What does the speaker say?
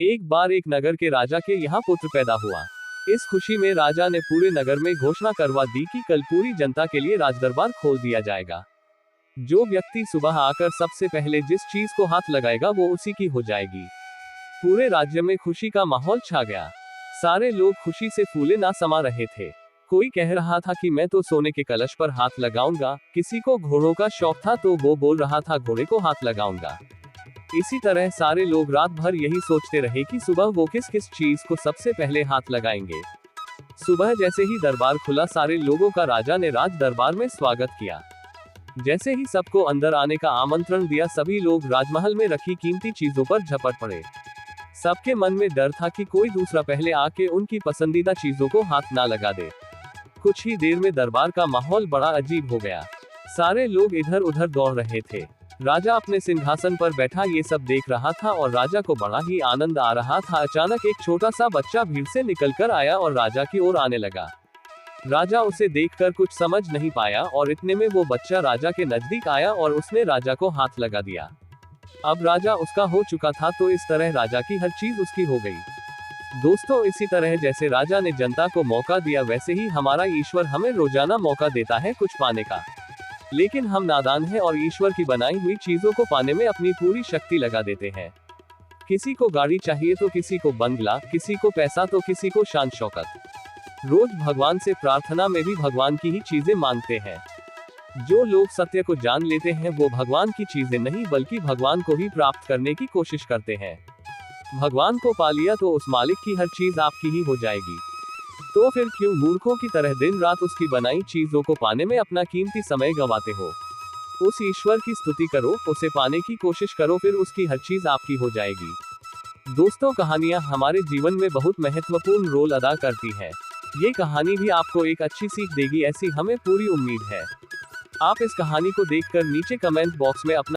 एक बार एक नगर के राजा के यहाँ पुत्र पैदा हुआ। इस खुशी में राजा ने पूरे नगर में घोषणा करवा दी कि कल पूरी जनता के लिए राजदरबार खोल दिया जाएगा। जो व्यक्ति सुबह आकर सबसे पहले जिस चीज को हाथ लगाएगा वो उसी की हो जाएगी। पूरे राज्य में खुशी का माहौल छा गया। सारे लोग खुशी से फूले ना समा रहे थे। कोई कह रहा था कि मैं तो सोने के कलश पर हाथ लगाऊंगा, किसी को घोड़ों का शौक था तो वो बोल रहा था घोड़े को हाथ लगाऊंगा। इसी तरह सारे लोग रात भर यही सोचते रहे कि सुबह वो किस किस चीज को सबसे पहले हाथ लगाएंगे। सुबह जैसे ही दरबार खुला, सारे लोगों का राजा ने राज दरबार में स्वागत किया। जैसे ही सबको अंदर आने का आमंत्रण दिया, सभी लोग राजमहल में रखी कीमती चीजों पर झपट पड़े। सबके मन में डर था कि कोई दूसरा पहले आके उनकी पसंदीदा चीजों को हाथ ना लगा दे। कुछ ही देर में दरबार का माहौल बड़ा अजीब हो गया। सारे लोग इधर उधर दौड़ रहे थे। राजा अपने सिंहासन पर बैठा ये सब देख रहा था और राजा को बड़ा ही आनंद आ रहा था। अचानक एक छोटा सा बच्चा भीड़ से निकलकर आया और राजा की ओर आने लगा। राजा उसे देखकर कुछ समझ नहीं पाया और इतने में वो बच्चा राजा के नजदीक आया और उसने राजा को हाथ लगा दिया। अब राजा उसका हो चुका था, तो इस तरह राजा की हर चीज उसकी हो गई। दोस्तों, इसी तरह जैसे राजा ने जनता को मौका दिया, वैसे ही हमारा ईश्वर हमें रोजाना मौका देता है कुछ पाने का। लेकिन हम नादान हैं और ईश्वर की बनाई हुई चीजों को पाने में अपनी पूरी शक्ति लगा देते हैं। किसी को गाड़ी चाहिए तो किसी को बंगला, किसी को पैसा तो किसी को शान शौकत। रोज भगवान से प्रार्थना में भी भगवान की ही चीजें मांगते हैं। जो लोग सत्य को जान लेते हैं वो भगवान की चीजें नहीं बल्कि भगवान को ही प्राप्त करने की कोशिश करते हैं। भगवान को पा लिया तो उस मालिक की हर चीज आपकी ही हो जाएगी। तो फिर क्यों मूर्खों की तरह दिन रात उसकी बनाई चीजों को पाने में अपना कीमती समय गंवाते हो। उस ईश्वर की स्तुति करो, उसे पाने की कोशिश करो, फिर उसकी हर चीज आपकी हो जाएगी। दोस्तों, कहानियां हमारे जीवन में बहुत महत्वपूर्ण रोल अदा करती हैं। ये कहानी भी आपको एक अच्छी सीख देगी, ऐसी हमें पूरी उम्मीद है। आप इस कहानी को देखकर नीचे कमेंट बॉक्स में अपना